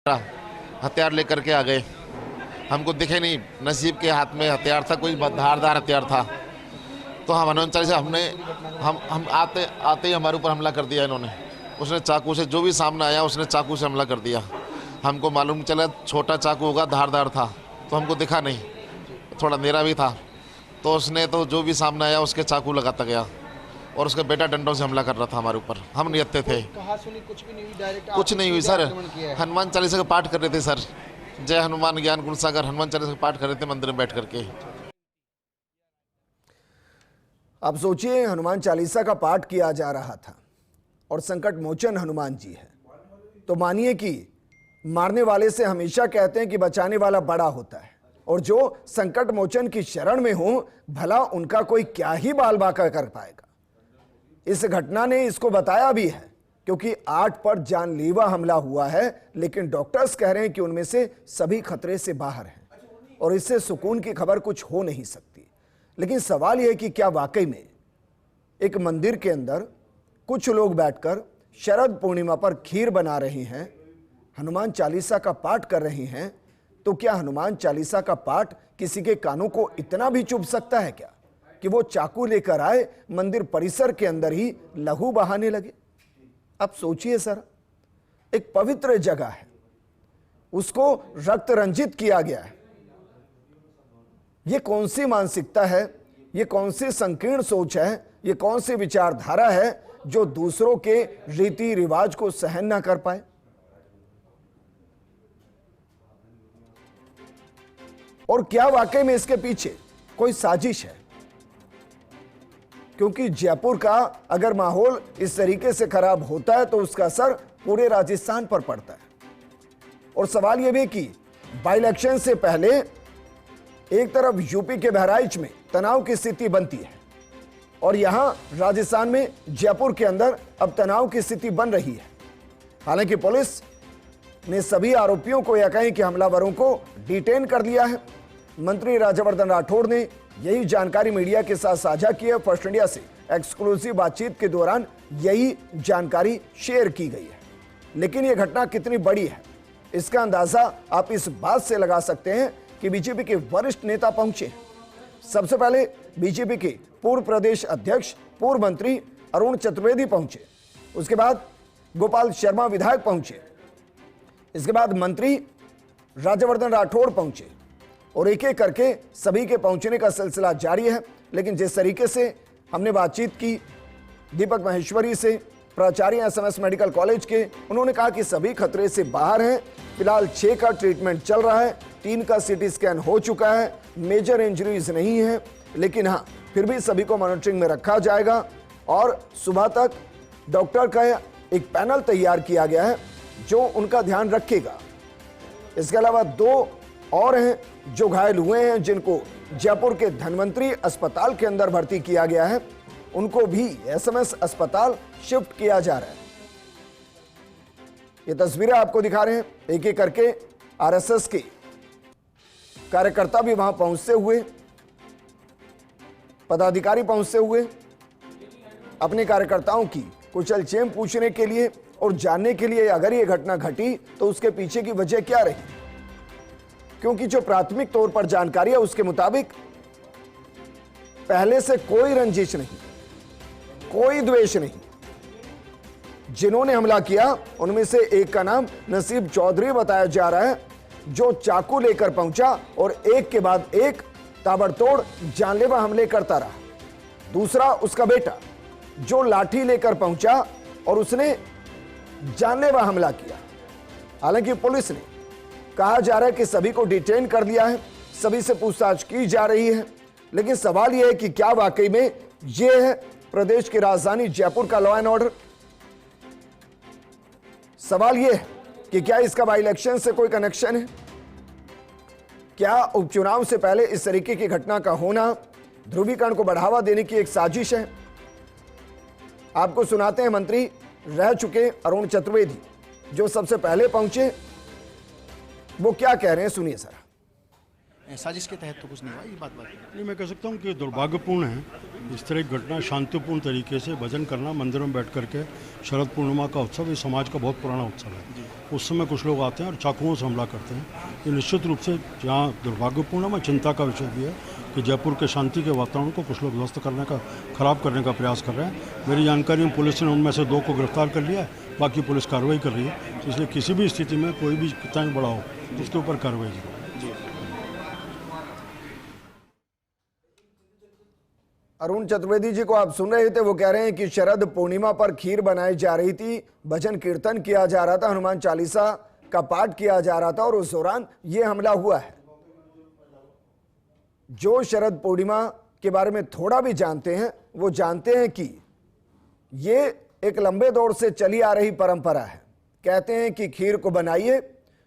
हथियार लेकर के आ गए। हमको दिखे नहीं, नसीब के हाथ में हथियार था, कोई धारदार हथियार था। तो हम हनुमान चालीसा हम आते आते ही हमारे ऊपर हमला कर दिया इन्होंने। उसने चाकू से, जो भी सामने आया उसने चाकू से हमला कर दिया। हमको मालूम चला छोटा चाकू होगा, धारदार था, तो हमको दिखा नहीं, थोड़ा अंधेरा भी था। तो उसने तो जो भी सामने आया उसके चाकू लगाता गया और उसका बेटा डंडों से हमला कर रहा था हमारे ऊपर। हम नियत्ते थे। कहा सुनी कुछ भी नहीं हुई, डायरेक्ट कुछ नहीं हुई सर। हनुमान चालीसा का पाठ कर रहे थे सर। जय हनुमान ज्ञान गुण सागर हनुमान चालीसा का पाठ कर रहे थे मंदिर में बैठ करके। आप सोचिए, हनुमान चालीसा का पाठ किया जा रहा था और संकट मोचन हनुमान जी है, तो मानिए कि मारने वाले से हमेशा कहते हैं कि बचाने वाला बड़ा होता है, और जो संकट मोचन की शरण में हो, भला उनका कोई क्या ही बाल बाका कर पाएगा। इस घटना ने इसको बताया भी है, क्योंकि 8 पर जानलेवा हमला हुआ है, लेकिन डॉक्टर्स कह रहे हैं कि उनमें से सभी खतरे से बाहर हैं और इससे सुकून की खबर कुछ हो नहीं सकती। लेकिन सवाल यह है कि क्या वाकई में एक मंदिर के अंदर कुछ लोग बैठकर शरद पूर्णिमा पर खीर बना रहे हैं, हनुमान चालीसा का पाठ कर रहे हैं, तो क्या हनुमान चालीसा का पाठ किसी के कानों को इतना भी चुभ सकता है क्या कि वो चाकू लेकर आए, मंदिर परिसर के अंदर ही लहू बहाने लगे? अब सोचिए सर, एक पवित्र जगह है, उसको रक्त रंजित किया गया है। ये कौन सी मानसिकता है, ये कौन सी संकीर्ण सोच है, ये कौन सी विचारधारा है जो दूसरों के रीति रिवाज को सहन ना कर पाए? और क्या वाकई में इसके पीछे कोई साजिश है? क्योंकि जयपुर का अगर माहौल इस तरीके से खराब होता है तो उसका असर पूरे राजस्थान पर पड़ता है। और सवाल यह भी कि बाई इलेक्शन से पहले एक तरफ यूपी के बहराइच में तनाव की स्थिति बनती है और यहां राजस्थान में जयपुर के अंदर अब तनाव की स्थिति बन रही है। हालांकि पुलिस ने सभी आरोपियों को, या कहें कि हमलावरों को, डिटेन कर लिया है। मंत्री राज्यवर्धन राठौड़ ने यही जानकारी मीडिया के साथ साझा की है। फर्स्ट इंडिया से एक्सक्लूसिव बातचीत के दौरान यही जानकारी शेयर की गई है। लेकिन यह घटना कितनी बड़ी है, इसका अंदाजा आप इस बात से लगा सकते हैं कि बीजेपी के वरिष्ठ नेता पहुंचे। सबसे पहले बीजेपी के पूर्व प्रदेश अध्यक्ष, पूर्व मंत्री अरुण चतुर्वेदी पहुंचे। उसके बाद गोपाल शर्मा विधायक पहुंचे। इसके बाद मंत्री राज्यवर्धन राठौड़ पहुंचे और एक एक करके सभी के पहुंचने का सिलसिला जारी है। लेकिन जिस तरीके से हमने बातचीत की दीपक महेश्वरी से, प्राचार्य एसएमएस मेडिकल कॉलेज के, उन्होंने कहा कि सभी खतरे से बाहर हैं। फिलहाल 6 का ट्रीटमेंट चल रहा है, 3 का सीटी स्कैन हो चुका है, मेजर इंजरीज नहीं है, लेकिन हाँ फिर भी सभी को मॉनिटरिंग में रखा जाएगा और सुबह तक डॉक्टर का एक पैनल तैयार किया गया है जो उनका ध्यान रखेगा। इसके अलावा 2 और हैं जो घायल हुए हैं, जिनको जयपुर के धन्वंतरी अस्पताल के अंदर भर्ती किया गया है, उनको भी एसएमएस अस्पताल शिफ्ट किया जा रहा है। ये तस्वीरें आपको दिखा रहे हैं, एक एक करके आरएसएस के कार्यकर्ता भी वहां पहुंचते हुए, पदाधिकारी पहुंचते हुए अपने कार्यकर्ताओं की कुशलक्षेम पूछने के लिए और जानने के लिए अगर ये घटना घटी तो उसके पीछे की वजह क्या रही। क्योंकि जो प्राथमिक तौर पर जानकारी है उसके मुताबिक पहले से कोई रंजिश नहीं, कोई द्वेष नहीं। जिन्होंने हमला किया उनमें से एक का नाम नसीब चौधरी बताया जा रहा है, जो चाकू लेकर पहुंचा और एक के बाद एक ताबड़तोड़ जानलेवा हमले करता रहा। दूसरा उसका बेटा, जो लाठी लेकर पहुंचा और उसने जानलेवा हमला किया। हालांकि पुलिस ने कहा जा रहा है कि सभी को डिटेन कर लिया है, सभी से पूछताछ की जा रही है। लेकिन सवाल यह है कि क्या वाकई में यह है प्रदेश की राजधानी जयपुर का लॉ एंड ऑर्डर? सवाल यह है कि क्या इसका बाई इलेक्शन से कोई कनेक्शन है? क्या उपचुनाव से पहले इस तरीके की घटना का होना ध्रुवीकरण को बढ़ावा देने की एक साजिश है? आपको सुनाते हैं मंत्री रह चुके अरुण चतुर्वेदी, जो सबसे पहले पहुंचे, वो क्या कह रहे हैं, सुनिए सर। साजिश के तहत तो कुछ नहीं हुआ, ये बात नहीं, मैं कह सकता हूँ कि दुर्भाग्यपूर्ण है इस तरह की घटना। शांतिपूर्ण तरीके से भजन करना, मंदिरों में बैठ करके शरद पूर्णिमा का उत्सव, ये समाज का बहुत पुराना उत्सव है। उस समय कुछ लोग आते हैं और चाकुओं से हमला करते हैं। ये निश्चित रूप से जहाँ दुर्भाग्यपूर्ण है, चिंता का विषय भी है कि जयपुर के शांति के वातावरण को कुछ लोग ध्वस्त करने का, खराब करने का प्रयास कर रहे हैं। मेरी जानकारी में पुलिस ने उनमें से 2 को गिरफ्तार कर लिया है, बाकी पुलिस कार्रवाई कर रही है। इसलिए किसी भी स्थिति में कोई भी कितना बड़ा हो, उसके ऊपर कार्रवाई जरूर। अरुण चतुर्वेदी जी को आप सुन रहे थे, वो कह रहे हैं कि शरद पूर्णिमा पर खीर बनाई जा रही थी, भजन कीर्तन किया जा रहा था, हनुमान चालीसा का पाठ किया जा रहा था और उस दौरान ये हमला हुआ है। जो शरद पूर्णिमा के बारे में थोड़ा भी जानते हैं वो जानते हैं कि ये एक लंबे दौर से चली आ रही परंपरा है। कहते हैं कि खीर को बनाइए,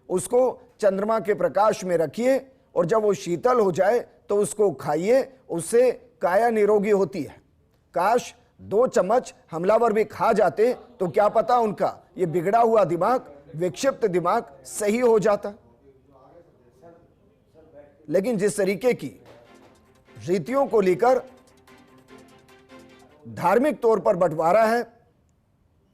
उसको चंद्रमा के प्रकाश में रखिए और जब वो शीतल हो जाए तो उसको खाइए, उससे काया निरोगी होती है। काश 2 चम्मच हमलावर भी खा जाते तो क्या पता उनका ये बिगड़ा हुआ दिमाग, विक्षिप्त दिमाग सही हो जाता। लेकिन जिस तरीके की रीतियों को लेकर धार्मिक तौर पर बंटवारा है,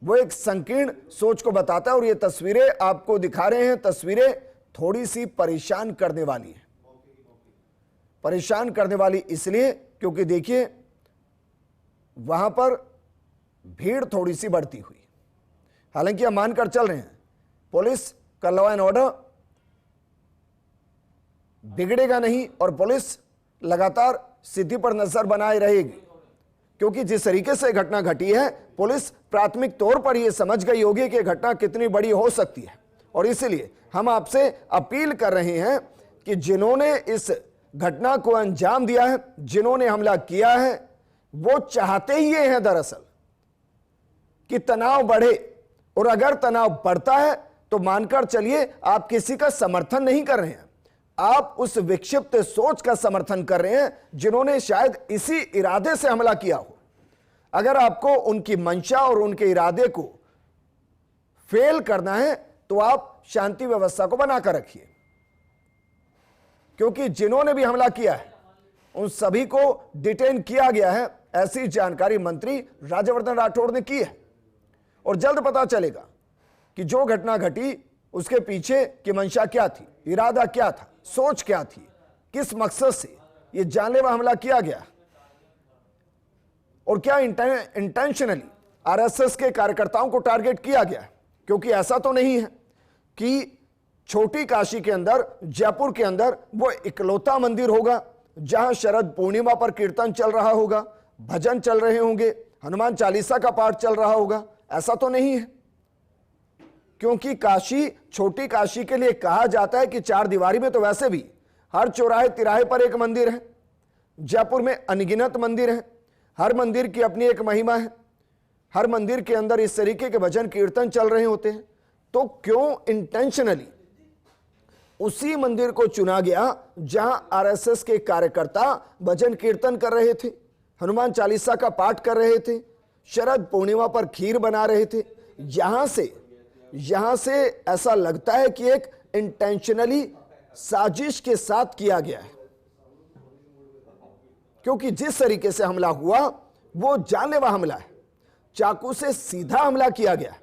वो एक संकीर्ण सोच को बताता है। और ये तस्वीरें आपको दिखा रहे हैं, तस्वीरें थोड़ी सी परेशान करने वाली है। परेशान करने वाली इसलिए क्योंकि देखिए वहां पर भीड़ थोड़ी सी बढ़ती हुई। हालांकि हम मानकर चल रहे हैं पुलिस का लॉ एंड ऑर्डर बिगड़ेगा नहीं और पुलिस लगातार स्थिति पर नजर बनाए रहेगी, क्योंकि जिस तरीके से घटना घटी है पुलिस प्राथमिक तौर पर यह समझ गई होगी कि घटना कितनी बड़ी हो सकती है। और इसलिए हम आपसे अपील कर रहे हैं कि जिन्होंने इस घटना को अंजाम दिया है, जिन्होंने हमला किया है, वो चाहते ही ये हैं दरअसल कि तनाव बढ़े। और अगर तनाव बढ़ता है तो मानकर चलिए आप किसी का समर्थन नहीं कर रहे हैं, आप उस विक्षिप्त सोच का समर्थन कर रहे हैं जिन्होंने शायद इसी इरादे से हमला किया हो। अगर आपको उनकी मंशा और उनके इरादे को फेल करना है तो आप शांति व्यवस्था को बनाकर रखिए, क्योंकि जिन्होंने भी हमला किया है उन सभी को डिटेन किया गया है, ऐसी जानकारी मंत्री राज्यवर्धन राठौड़ ने की है। और जल्द पता चलेगा कि जो घटना घटी उसके पीछे की मंशा क्या थी, इरादा क्या था, सोच क्या थी, किस मकसद से यह जानलेवा हमला किया गया और क्या इंटेंशनली आरएसएस के कार्यकर्ताओं को टारगेट किया गया। क्योंकि ऐसा तो नहीं है कि छोटी काशी के अंदर, जयपुर के अंदर वो इकलौता मंदिर होगा जहां शरद पूर्णिमा पर कीर्तन चल रहा होगा, भजन चल रहे होंगे, हनुमान चालीसा का पाठ चल रहा होगा। ऐसा तो नहीं है, क्योंकि काशी छोटी काशी के लिए कहा जाता है कि 4 दीवारी में तो वैसे भी हर चौराहे तिराहे पर एक मंदिर है। जयपुर में अनगिनत मंदिर है, हर मंदिर की अपनी एक महिमा है, हर मंदिर के अंदर इस तरीके के भजन कीर्तन चल रहे होते हैं। तो क्यों इंटेंशनली उसी मंदिर को चुना गया जहां आरएसएस के कार्यकर्ता भजन कीर्तन कर रहे थे, हनुमान चालीसा का पाठ कर रहे थे, शरद पूर्णिमा पर खीर बना रहे थे। यहां से ऐसा लगता है कि एक इंटेंशनली साजिश के साथ किया गया है, क्योंकि जिस तरीके से हमला हुआ वो जानलेवा हमला है, चाकू से सीधा हमला किया गया है।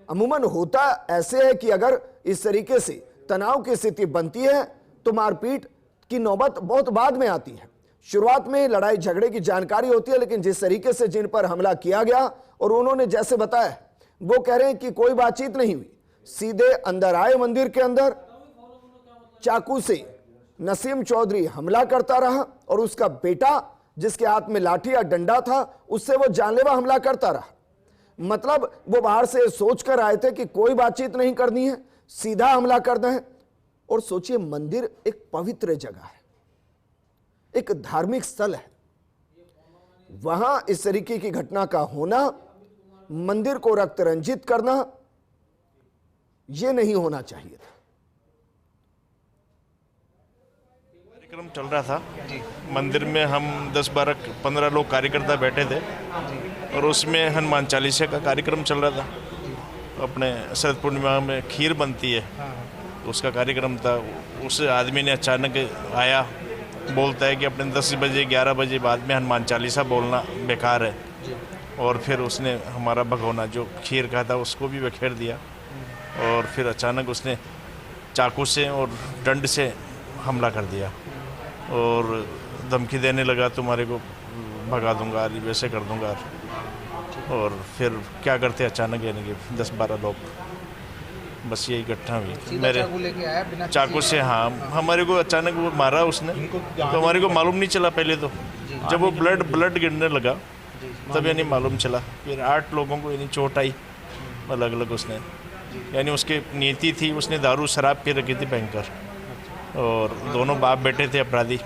अमूमन होता ऐसे है कि अगर इस तरीके से तनाव की स्थिति बनती है तो मारपीट की नौबत बहुत बाद में आती है। शुरुआत में लड़ाई झगड़े की जानकारी होती है, लेकिन जिस तरीके से जिन पर हमला किया गया और उन्होंने जैसे बताया, वो कह रहे हैं कि कोई बातचीत नहीं हुई, सीधे अंदर आए मंदिर के अंदर, चाकू से नसीम चौधरी हमला करता रहा और उसका बेटा जिसके हाथ में लाठी या डंडा था उससे वो जानलेवा हमला करता रहा। मतलब वो बाहर से सोच कर आए थे कि कोई बातचीत नहीं करनी है, सीधा हमला करना है। और सोचिए, मंदिर एक पवित्र जगह है, एक धार्मिक स्थल है, वहां इस तरीके की घटना का होना, मंदिर को रक्त रंजित करना, यह नहीं होना चाहिए था। कार्यक्रम चल रहा था मंदिर में, हम 10-12-15 लोग कार्यकर्ता बैठे थे और उसमें हनुमान चालीसा का कार्यक्रम चल रहा था। अपने शरद पूर्णिमा में खीर बनती है उसका कार्यक्रम था। उस आदमी ने अचानक आया, बोलता है कि अपने 10 बजे 11 बजे बाद में हनुमान चालीसा बोलना बेकार है, और फिर उसने हमारा भगोना जो खीर का था उसको भी बखेर दिया, और फिर अचानक उसने चाकू से और डंड से हमला कर दिया और धमकी देने लगा, तुम्हारे को भगा दूंगा, वैसे कर दूंगा। और फिर क्या करते अचानक यानी कि 10-12 लोग, बस यही घटना हुई। मेरे चाकू लेके आया बिना चाकू से, हाँ, हमारे को अचानक वो मारा उसने, तो हमारे को मालूम नहीं चला पहले तो, जब वो ब्लड गिरने लगा तब यानी मालूम चला। फिर 8 लोगों को यानी चोट आई अलग अलग। उसने यानी उसकी नीति थी, उसने दारू शराब पी रखी थी भयंकर, और दोनों बाप बेटे थे अपराधी,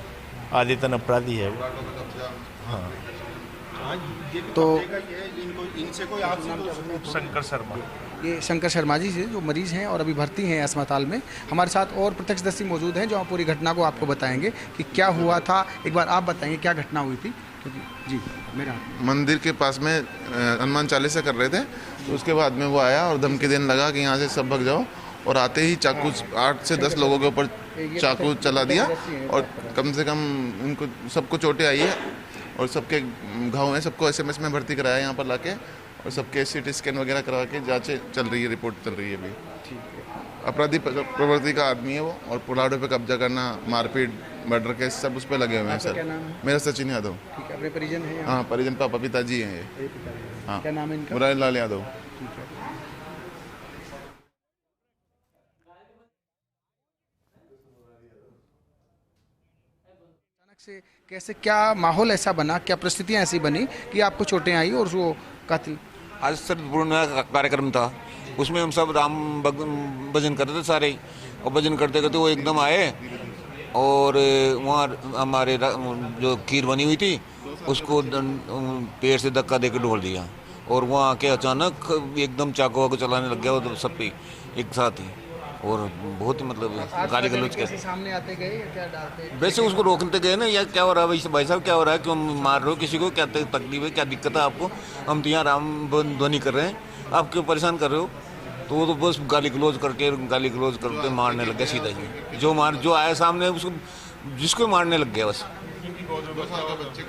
आदितन अपराधी है वो। हाँ, तो शंकर शर्मा, ये शंकर शर्मा जी से जो मरीज हैं और अभी भर्ती हैं अस्पताल में। हमारे साथ और प्रत्यक्षदर्शी मौजूद हैं जो पूरी घटना को आपको बताएंगे कि क्या हुआ था। एक बार आप बताएंगे क्या घटना हुई थी, क्योंकि जी मेरा मंदिर के पास में हनुमान चालीसा कर रहे थे, तो उसके बाद में वो आया और धमकी देने लगा कि यहाँ से सब भाग जाओ, और आते ही चाकू 8 से 10 लोगों के ऊपर चाकू चला दिया, और कम से कम इनको सबको चोटें आई है, और सबके घाव हैं, सबको SMS में भर्ती कराया यहाँ पर लाके, और सबके CT स्कैन वगैरह करवा के जांचें चल रही है, रिपोर्ट चल रही है अभी। अपराधी प्रवृत्ति का आदमी है वो, और पुलाड़ों पे कब्जा करना, मारपीट, मर्डर केस सब उस पर लगे हुए हैं सर। मेरा सचिन यादव। ठीक है, अपने परिजन हैं? हाँ, परिजन पापा पिताजी हैं ये। हाँ, क्या नाम है इनका? मुरारी लाल यादव। से कैसे क्या माहौल ऐसा बना, क्या परिस्थितियां ऐसी बनी कि आपको चोटें आई और वो कातिल? आज सर पूर्ण कार्यक्रम था, उसमें हम सब राम भजन करते थे सारे, और भजन करते करते वो एकदम आए और वहाँ हमारे जो खीर बनी हुई थी उसको पेड़ से धक्का देकर ढोल दिया, और वहाँ आके अचानक एकदम चाकू वाकू चलाने लग गया वो तो सब पे एक साथ ही, और बहुत ही मतलब गाली गलौज कैसे सामने आते गए या क्या डालते? वैसे उसको रोकते गए ना, या क्या हो रहा है भाई साहब, क्या हो रहा है, क्यों मार रहे हो किसी को, क्या तकलीफ है, क्या दिक्कत है आपको, हम तो यहाँ राम ध्वनि कर रहे हैं, आप क्यों परेशान कर रहे हो? तो वो तो बस गाली गलौज करके मारने लग गया सीधा ही, जो आया सामने उसको जिसको मारने लग गया बस।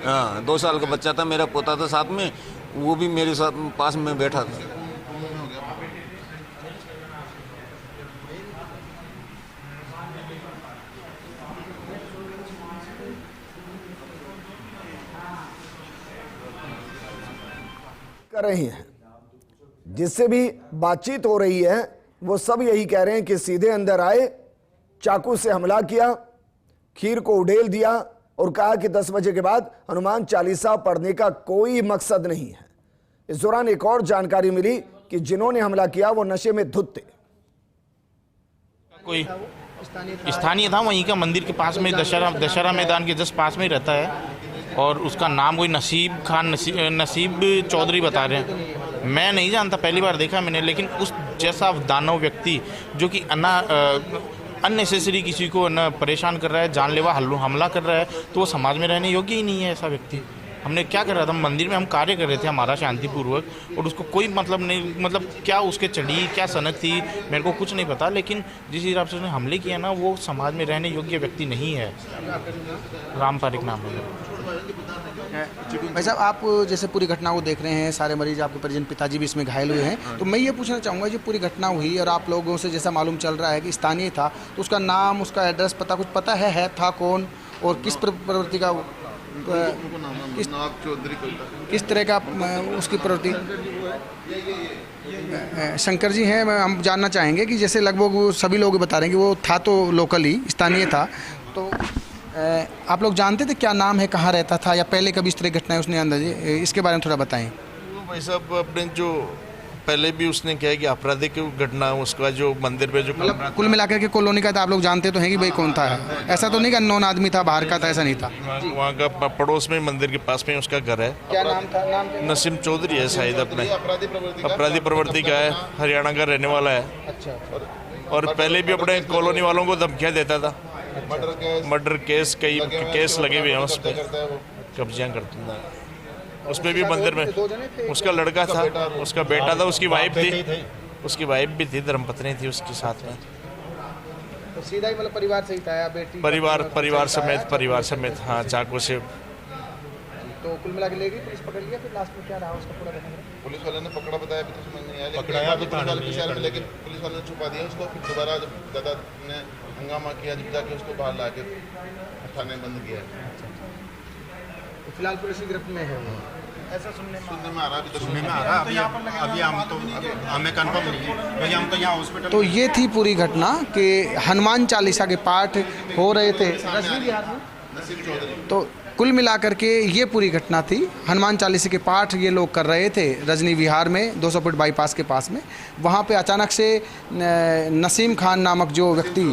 हाँ, 2 साल का बच्चा था, मेरा पोता था साथ में, वो भी मेरे साथ पास में बैठा था। कर रही हैं, जिससे भी बातचीत हो रही है वो सब यही कह रहे हैं कि सीधे अंदर आए, चाकू से हमला किया, खीर को उड़ेल दिया और कहा कि 10 बजे के बाद हनुमान चालीसा पढ़ने का कोई मकसद नहीं है। इस दौरान एक और जानकारी मिली कि जिन्होंने हमला किया वो नशे में धुत थे। कोई स्थानीय था, वहीं का मंदिर के पास में दशहरा मैदान के जस्ट पास में ही रहता है, और उसका नाम कोई नसीब खान नसीब चौधरी बता रहे हैं। मैं नहीं जानता, पहली बार देखा मैंने, लेकिन उस जैसा दानव व्यक्ति जो कि अननेसेसरी किसी को परेशान कर रहा है, जानलेवा हमला कर रहा है, तो वो समाज में रहने योग्य ही नहीं है ऐसा व्यक्ति। हमने क्या कर रहा था, मंदिर में हम कार्य कर रहे थे हमारा शांतिपूर्वक, और उसको कोई मतलब नहीं, मतलब क्या उसके चढ़ी क्या सनक थी मेरे को कुछ नहीं पता, लेकिन जिस हिसाब से उसने हमले किया ना, वो समाज में रहने योग्य व्यक्ति नहीं है। राम पारिक नाम है। भाई साहब, आप जैसे पूरी घटना को देख रहे हैं, सारे मरीज आपके परिजन पिताजी भी इसमें घायल हुए हैं, तो मैं ये पूछना चाहूँगा जो पूरी घटना हुई और आप लोगों से जैसा मालूम चल रहा है कि स्थानीय था, तो उसका नाम, उसका एड्रेस पता कुछ पता है था कौन और किस प्रवृत्ति का, किस तरह का उसकी प्रवृत्ति? शंकर जी हैं, हम जानना चाहेंगे कि जैसे लगभग वो सभी लोग बता रहे हैं कि वो था तो लोकल ही स्थानीय था, तो आप लोग जानते थे क्या नाम है, कहाँ रहता था, या पहले कभी इस तरह घटनाएं उसने अंदाजे, इसके बारे में थोड़ा बताएं। भाई साहब, अपने जो पहले भी उसने किया कि आपराधिक घटना, उसका जो मंदिर पे जो मतलब कुल मिलाकर के कॉलोनी का था, आप लोग जानते तो हैं कि भाई कौन था, ऐसा तो नहीं कि अननोन आदमी था, बाहर का था, ऐसा नहीं था? वहाँ का पड़ोस में मंदिर के पास में उसका घर है। क्या नाम था? नसीम चौधरी है शायद, अपने अपराधी प्रवृत्ति का है, हरियाणा का रहने वाला है। अच्छा। और पहले भी अपने कॉलोनी वालों को धमकियाँ देता था, मर्डर केस, कई केस लगे हुए हैं उस पर, कब्जियाँ करते हैं उसमें भी। मंदिर में उसका लड़का था, उसका बेटा था, उसकी वाइफ भी थी, धर्मपत्नी थी उसके साथ में। तो सीधा ही मतलब परिवार से ही था, या बेटी परिवार समेत हाँ, चाकू से। तो कुल मिला के ले गई पुलिस, पकड़ लिया, फिर लास्ट में क्या रहा उसका पूरा बताना। पुलिस वाले ने पकड़ा बताया भी तो समझ नहीं आया, पकड़ाया तो पुलिस वाले शहर में, लेकिन पुलिस वाले ने छुपा दिया उसको। फिर दोबारा जब दादा ने हंगामा किया, जब जाके उसको बाहर ला के थाने बंद किया। तो फिलहाल पुलिस की गिरफ्त में है वो, ऐसा सुनने में आ रहा, सुनने में आ रहा। अभी हम तो हमें कंफर्म नहीं है क्योंकि हम तो यहाँ हॉस्पिटल। तो ये थी पूरी घटना कि हनुमान चालीसा के पाठ हो रहे थे रजनी विहार में। नसीब चौधरी। तो कुल मिलाकर के ये पूरी घटना थी। हनुमान चालीसा के पाठ ये लोग कर रहे थे रजनी विहार में, 200 फुट बाईपास के पास में। वहाँ पे अचानक से नसीम खान नामक जो व्यक्ति,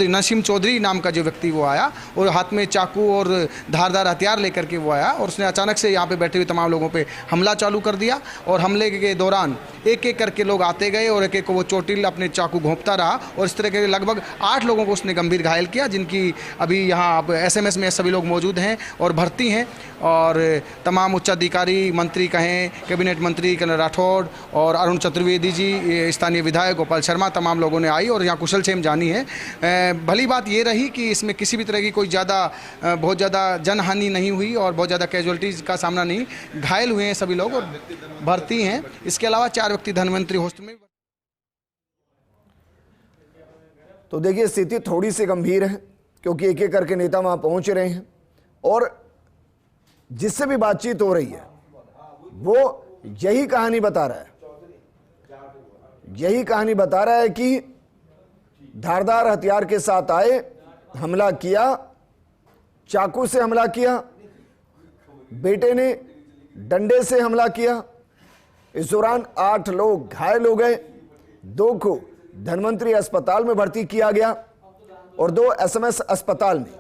नसीम चौधरी नाम का जो व्यक्ति वो आया और हाथ में चाकू और धारदार हथियार लेकर के वो आया और उसने अचानक से यहाँ पे बैठे हुए तमाम लोगों पे हमला चालू कर दिया। और हमले के दौरान एक एक करके लोग आते गए और एक एक को वो चोटिल अपने चाकू घोंपता रहा और इस तरह के लगभग 8 लोगों को उसने गंभीर घायल किया, जिनकी अभी यहाँ अब SMS में सभी लोग मौजूद हैं और भर्ती हैं। और तमाम उच्चाधिकारी, मंत्री कहें, कैबिनेट मंत्री कर्नल राठौड़ और अरुण चतुर्वेदी जी, स्थानीय विधायक गोपाल शर्मा, तमाम लोगों ने आई और यहाँ कुशल क्षेम जानी है। भली बात ये रही कि इसमें किसी भी तरह की कोई बहुत ज़्यादा जनहानि नहीं हुई और बहुत ज़्यादा कैजुअलिटीज़ का सामना नहीं। घायल हुए हैं सभी लोग और भर्ती हैं। इसके अलावा 4 व्यक्ति धन्वंतरी हॉस्पिटल में। तो देखिए स्थिति थोड़ी सी गंभीर है क्योंकि एक एक करके नेता वहां पहुंच रहे हैं और जिससे भी बातचीत हो रही है वो यही कहानी बता रहा है, कि धारदार हथियार के साथ आए, हमला किया, चाकू से हमला किया, बेटे ने डंडे से हमला किया। इस दौरान 8 लोग घायल हो गए, 2 को धन्वंतरी अस्पताल में भर्ती किया गया और 2 SMS अस्पताल में।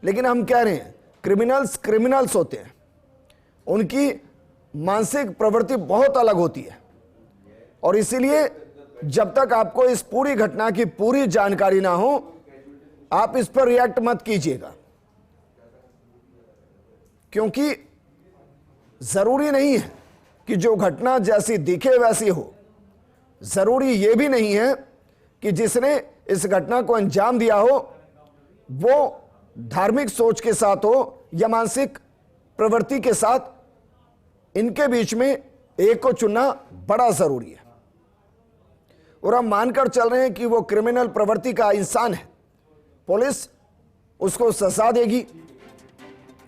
लेकिन हम कह रहे हैं क्रिमिनल्स होते हैं, उनकी मानसिक प्रवृत्ति बहुत अलग होती है और इसीलिए जब तक आपको इस पूरी घटना की पूरी जानकारी ना हो आप इस पर रिएक्ट मत कीजिएगा, क्योंकि जरूरी नहीं है कि जो घटना जैसी दिखे वैसी हो। जरूरी यह भी नहीं है कि जिसने इस घटना को अंजाम दिया हो वो धार्मिक सोच के साथ हो या मानसिक प्रवृत्ति के साथ। इनके बीच में एक को चुनना बड़ा जरूरी है और हम मानकर चल रहे हैं कि वो क्रिमिनल प्रवृत्ति का इंसान है। पुलिस उसको सजा देगी,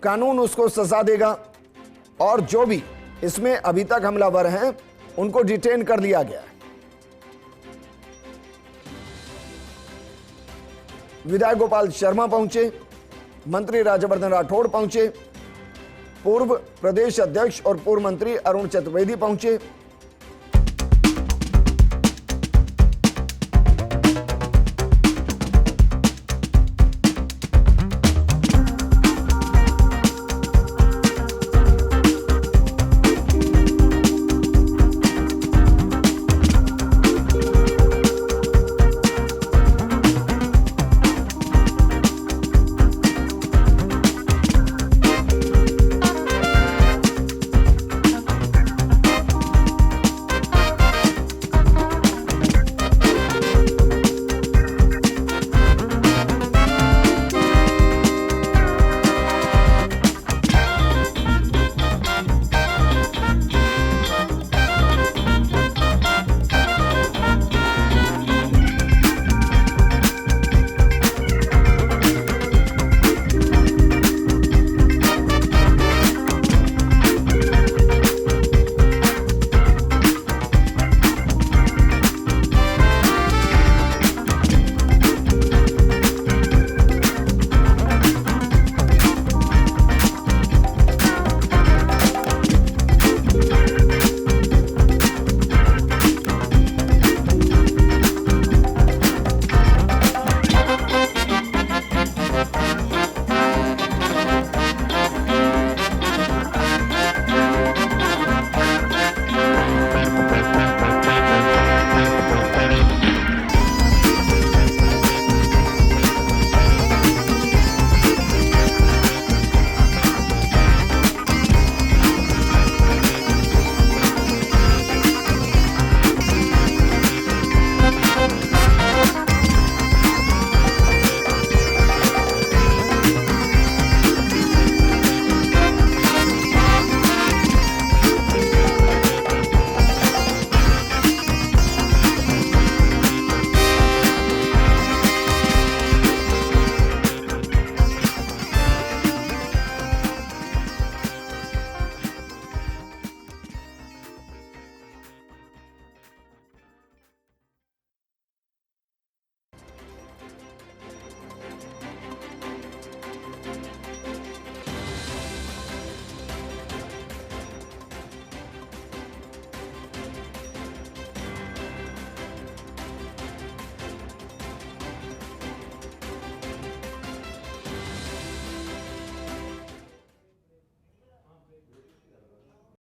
कानून उसको सजा देगा और जो भी इसमें अभी तक हमलावर हैं उनको डिटेन कर लिया गया है। विधायक गोपाल शर्मा पहुंचे, मंत्री राज्यवर्धन राठौड़ पहुंचे, पूर्व प्रदेश अध्यक्ष और पूर्व मंत्री अरुण चतुर्वेदी पहुंचे,